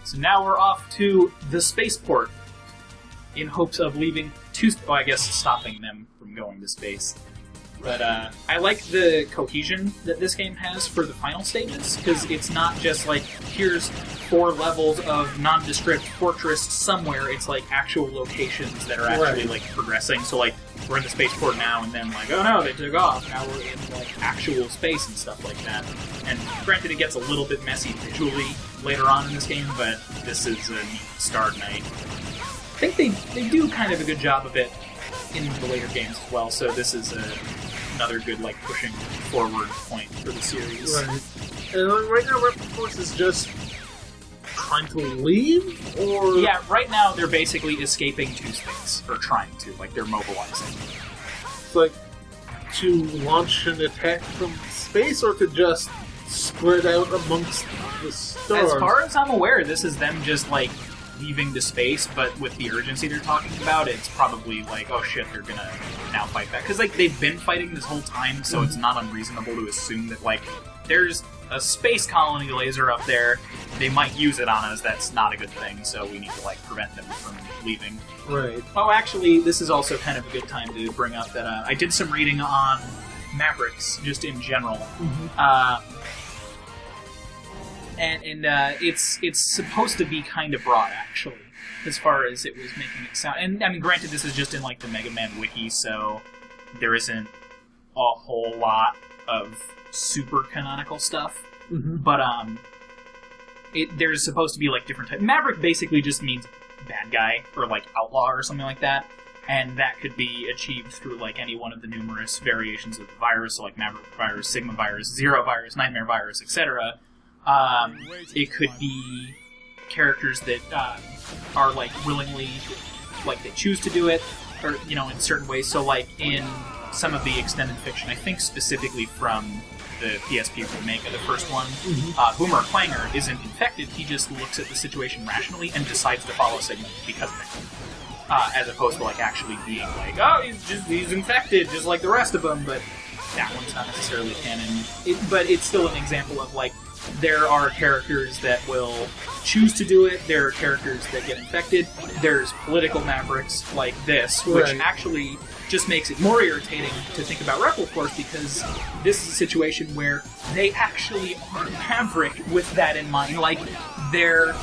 So now we're off to the spaceport in hopes of leaving stopping them from going to space. But I like the cohesion that this game has for the final stages, because it's not just like, here's 4 levels of nondescript fortress somewhere. It's like actual locations that are actually like progressing. So like, we're in the spaceport now, and then like, oh no, they took off. Now we're in like actual space and stuff like that. And granted, it gets a little bit messy visually later on in this game, but this is a neat start, and I think they do kind of a good job of it in the later games as well. So this is another good like pushing forward point for the series. Right. And right now, Rebel Force is just trying to leave, or yeah, right now they're basically escaping to space, or trying to, like they're mobilizing. It's like to launch an attack from space, or to just spread out amongst the stars. As far as I'm aware, this is them just like leaving the space, but with the urgency they're talking about, it's probably like, oh shit, they're gonna now fight back. Because like they've been fighting this whole time, so it's not unreasonable to assume that like there's a space colony laser up there, they might use it on us, that's not a good thing, so we need to like prevent them from leaving. Right. Oh, actually, this is also kind of a good time to bring up that I did some reading on Mavericks, just in general. And it's supposed to be kind of broad, actually, as far as it was making it sound. And, I mean, granted, this is just in, like, the Mega Man wiki, so there isn't a whole lot of super canonical stuff. But, there's supposed to be, like, different types. Maverick basically just means bad guy, or, like, outlaw, or something like that. And that could be achieved through, like, any one of the numerous variations of the virus, so, like, Maverick virus, Sigma virus, Zero virus, Nightmare virus, etc., it could be characters that are like willingly, like they choose to do it, or you know, in certain ways. So like in some of the extended fiction, I think specifically from the PSP remake of the first one, Boomer Clanger isn't infected. He just looks at the situation rationally and decides to follow Sigma because of it, as opposed to like actually being like, oh, he's infected just like the rest of them. But that one's not necessarily canon. But it's still an example of like, there are characters that will choose to do it, there are characters that get infected, there's political Mavericks like this, which actually just makes it more irritating to think about Rebel Force, because this is a situation where they actually are Maverick with that in mind. Like, they're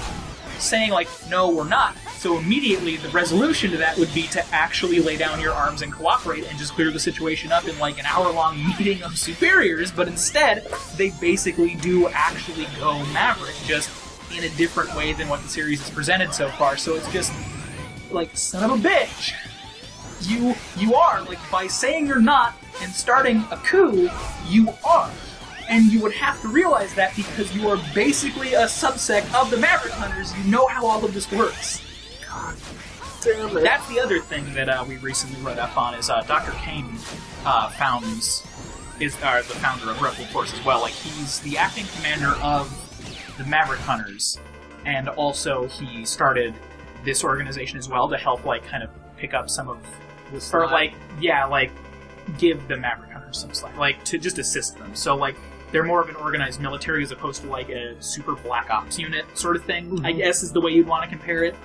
saying, like, no, we're not. So immediately the resolution to that would be to actually lay down your arms and cooperate and just clear the situation up in like an hour-long meeting of superiors, but instead they basically do actually go Maverick, just in a different way than what the series has presented so far. So it's just like, son of a bitch! You are, like, by saying you're not and starting a coup, you are. And you would have to realize that because you are basically a subsect of the Maverick Hunters. You know how all of this works. God damn it. That's the other thing that we recently read up on, is Dr. Kane is the founder of Rebel Force as well. Like, he's the acting commander of the Maverick Hunters, and also he started this organization as well to help, like, kind of pick up some of this, or like, yeah, like, give the Maverick Hunters some slack, like, to just assist them. So, like, they're more of an organized military as opposed to, like, a super black ops unit sort of thing, I guess is the way you'd want to compare it.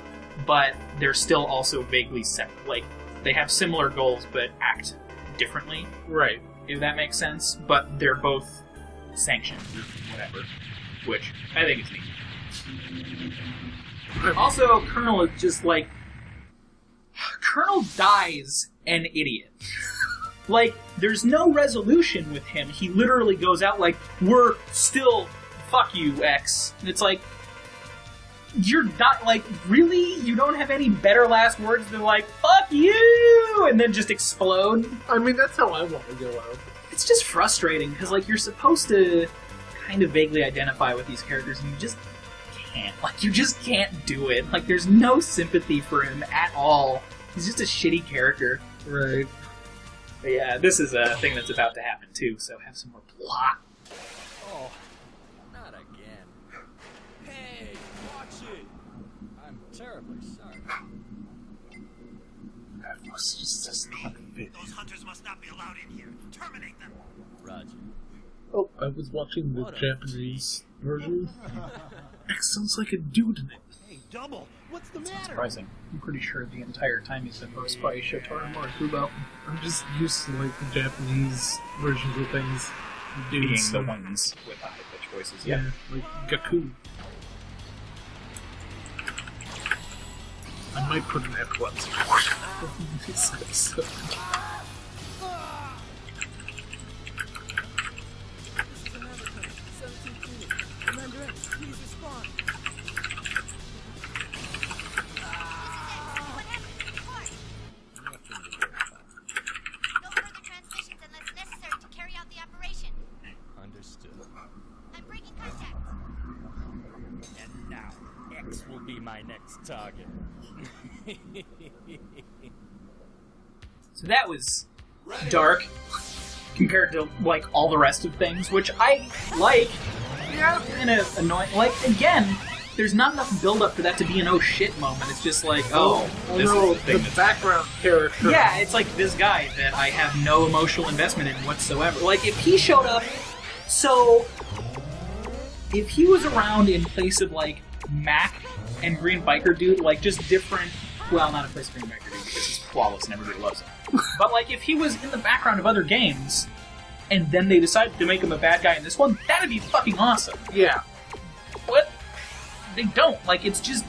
But they're still also vaguely separate. Like, they have similar goals, but act differently. Right. If that makes sense. But they're both sanctioned, or whatever. Which, I think is neat. Also, Colonel is just, like... Colonel dies an idiot. Like, there's no resolution with him. He literally goes out like, we're still... Fuck you, X. And it's like... You're not, like, really? You don't have any better last words than, like, fuck you! And then just explode? I mean, that's how I want to go out. It's just frustrating, because, like, you're supposed to kind of vaguely identify with these characters, and you just can't. Like, you just can't do it. Like, there's no sympathy for him at all. He's just a shitty character. Right. But yeah, this is a thing that's about to happen, too, so have some more plot. Oh, not again. Hey, watch it! I'm terribly sorry. That was just not fit. Those hunters must not be allowed in here. Terminate them. Roger. Oh, I was watching the Japanese version. X sounds like a dude in it. Double, what's the matter? Surprising. I'm pretty sure the entire time he's been voiced by Shotaro Morikubo. I'm just used to like the Japanese versions of things. Being Dudes, the ones with the high-pitched voices, yeah, like Gaku. I might put an epilepsy. So. No further transmissions unless necessary to carry out the operation. Understood. I'm breaking contact. And now, X will be my next target. So that was dark compared to like all the rest of things, which I like. Yeah, kind of annoying. Like again, there's not enough build up for that to be an oh shit moment. It's just like this no, is the thing the background character. yeah, it's like this guy that I have no emotional investment in whatsoever. Like if he showed up, so if he was around in place of like Mac and Green Biker Dude, like just different. Well, not in place of Green Biker Dude because he's flawless and everybody loves him. But like if he was in the background of other games, and then they decided to make him a bad guy in this one, that'd be fucking awesome. Yeah. But they don't. Like it's just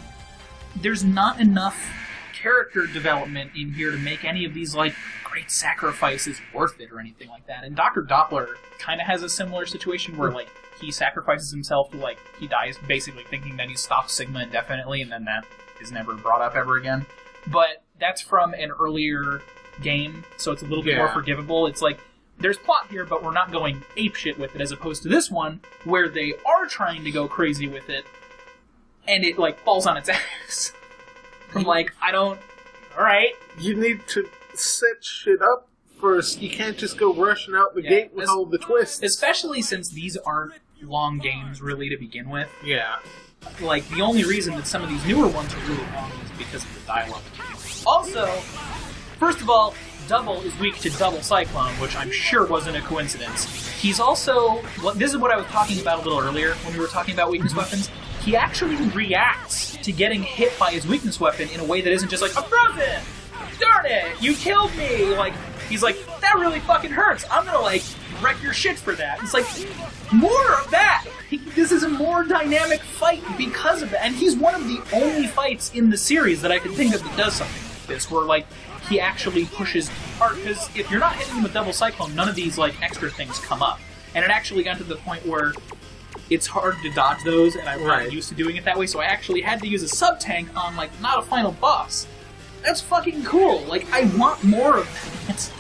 there's not enough character development in here to make any of these like great sacrifices worth it or anything like that. And Dr. Doppler kind of has a similar situation where like he sacrifices himself to like he dies basically thinking that he's stopped Sigma indefinitely, and then that is never brought up ever again. But that's from an earlier game, so it's a little bit more forgivable. It's like there's plot here, but we're not going apeshit with it, as opposed to this one where they are trying to go crazy with it, and it like falls on its ass. I'm like, I don't. All right, You need to set shit up first. You can't just go rushing out the gate with all the twists. especially since these aren't long games really to begin with. Yeah. Like the only reason that some of these newer ones are really long is because of the dialogue. Also, first of all, Double is weak to Double Cyclone, which I'm sure wasn't a coincidence. He's also... Well, this is what I was talking about a little earlier when we were talking about weakness weapons. He actually reacts to getting hit by his weakness weapon in a way that isn't just like, I'm frozen! Darn it! You killed me! Like, he's like, that really fucking hurts! I'm gonna, like, wreck your shit for that. It's like, more of that! This is a more dynamic fight because of that. And he's one of the only fights in the series that I can think of that does something like this, where, like, he actually pushes hard. Because if you're not hitting him with Double Cyclone, none of these, like, extra things come up. And it actually got to the point where it's hard to dodge those, and I'm not used to doing it that way, so I actually had to use a sub-tank on, like, not a final boss. That's fucking cool. Like, I want more of that.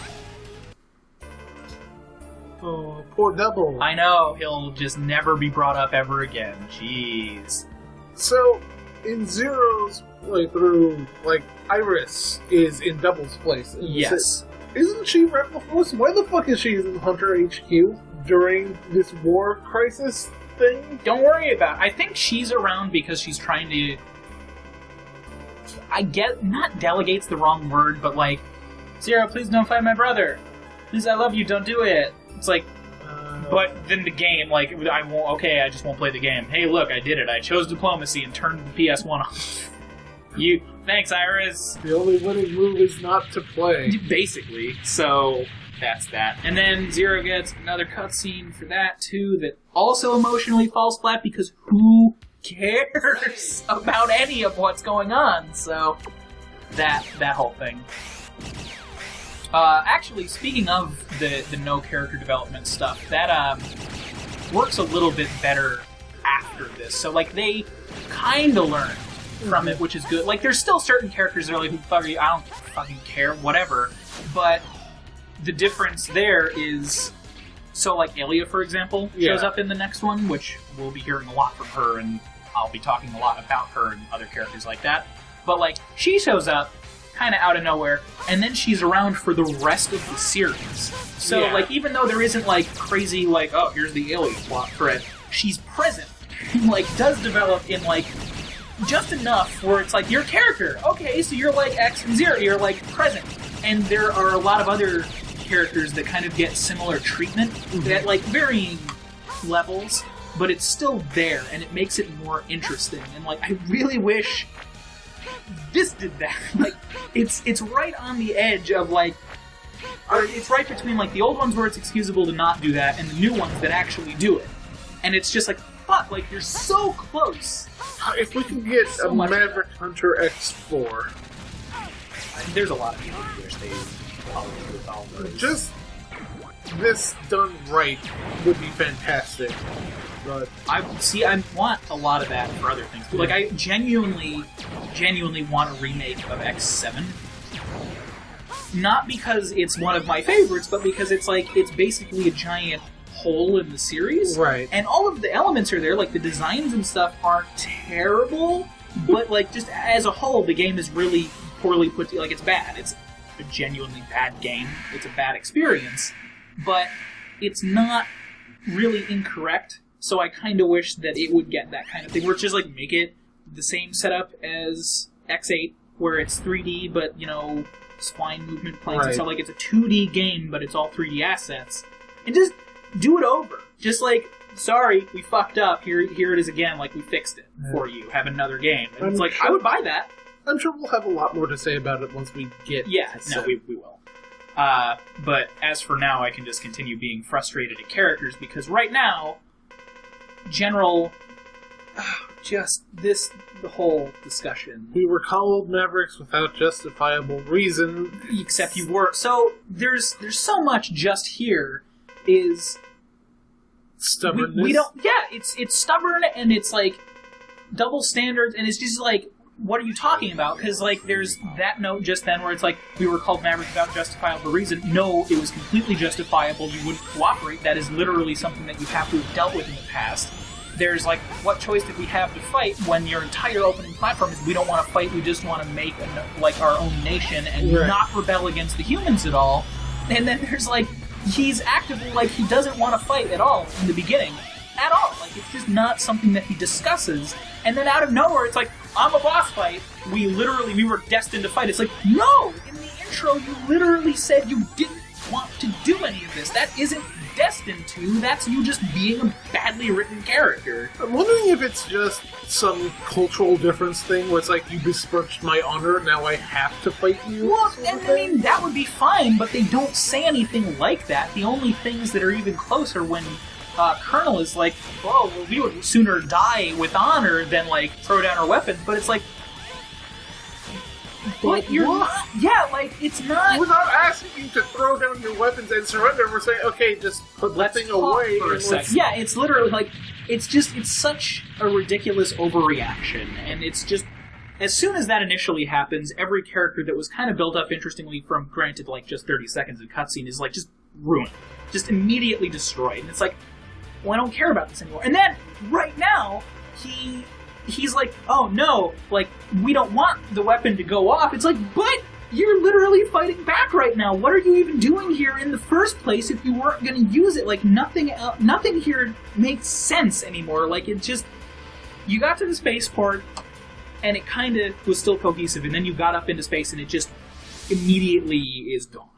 Oh, poor Double. I know, he'll just never be brought up ever again. Jeez. So, in Zero's playthrough, like, Iris is in Double's place. Yes. Isn't she Replicless? Why the fuck is she in Hunter HQ during this war crisis thing? Don't worry about it. I think she's around because she's trying to... I get... Not delegate's the wrong word, but like, Zero, please don't fight my brother. Please, I love you, don't do it. It's like... But then the game, like, I won't... Okay, I just won't play the game. Hey, look, I did it. I chose diplomacy and turned the PS1 off. You... Thanks, Iris. The only winning move is not to play. Basically. So, that's that. And then Zero gets another cutscene for that, too, that also emotionally falls flat because who cares about any of what's going on? So, that whole thing. Actually, speaking of the no character development stuff, that works a little bit better after this. So, like, they kind of learned from it, which is good. Like, there's still certain characters that are like, I don't fucking care, whatever. But the difference there is, so like Elia, for example, shows up in the next one, which we'll be hearing a lot from her, and I'll be talking a lot about her and other characters like that. But like, she shows up kind of out of nowhere, and then she's around for the rest of the series. So like, even though there isn't like crazy like, oh, here's the Elia plot thread, she's present. Like, does develop in like just enough where it's like, your character, okay, so you're like X and Zero, you're like present. And there are a lot of other characters that kind of get similar treatment at like varying levels, but it's still there, and it makes it more interesting. And like, I really wish this did that. Like, it's right on the edge of like, or it's right between like the old ones where it's excusable to not do that, and the new ones that actually do it. And it's just like, fuck, like you're so close. If we can get So a much Maverick Hunter X4, I mean, there's a lot of people who wish they probably resolved those. just this done right would be fantastic. But I want a lot of that for other things. Like, I genuinely want a remake of X7. Not because it's one of my favorites, but because it's like, it's basically a giant hole in the series. Right. And all of the elements are there, like the designs and stuff aren't terrible, but like just as a whole, the game is really poorly put together. Like, it's bad. It's a genuinely bad game. It's a bad experience. But it's not really incorrect. So I kind of wish that it would get that kind of thing, where it's just like, make it the same setup as X8, where it's 3D, but, you know, spline movement planes and Right. stuff. Like, it's a 2D game, but it's all 3D assets. And just do it over. Just like, sorry, we fucked up. Here it is again. Like, we fixed it for you. Have another game. And it's I'm like, sure- I would buy that. I'm sure we'll have a lot more to say about it once we get Yeah, to no, set. we will. But as for now, I can just continue being frustrated at characters, because right now, the whole discussion. We were called Mavericks without justifiable reason. Except you were. So, there's so much just here is... Stubbornness. We don't... Yeah, it's stubborn, and it's like double standards, and it's just like, what are you talking about? Because, like, there's that note just then where it's like, we were called Mavericks without justifiable reason. No, it was completely justifiable. You wouldn't cooperate. That is literally something that you have to have dealt with in the past. There's, like, what choice did we have to fight when your entire opening platform is, we don't want to fight, we just want to make, our own nation and Right. not rebel against the humans at all. And then there's, like, he's actively, like, he doesn't want to fight at all in the beginning. At all. Like, it's just not something that he discusses. And then out of nowhere, it's like, I'm a boss fight. We were destined to fight. It's like, no! In the intro, you literally said you didn't want to do any of this. That isn't destined to. That's you just being a badly written character. I'm wondering if it's just some cultural difference thing where it's like, you besmirched my honor, now I have to fight you. Well, sort of and I thing? mean, that would be fine, but they don't say anything like that. The only things that are even closer when Colonel is like, well, we would sooner die with honor than, like, throw down our weapons, but it's like, but you're what? not, yeah, like, it's not... We're not asking you to throw down your weapons and surrender. We're saying, okay, just put that Let's thing talk away. for a and sec. let's- Yeah, it's literally like, it's such a ridiculous overreaction, and it's just, as soon as that initially happens, every character that was kind of built up interestingly from, granted, like, just 30 seconds of cutscene is, like, just ruined. Just immediately destroyed. And it's like, well, I don't care about this anymore. And then, right now, he's like, oh no, like, we don't want the weapon to go off. It's like, but you're literally fighting back right now. What are you even doing here in the first place if you weren't going to use it? Like, nothing here makes sense anymore. Like, it just, you got to the spaceport, and it kind of was still cohesive, and then you got up into space, and it just immediately is gone.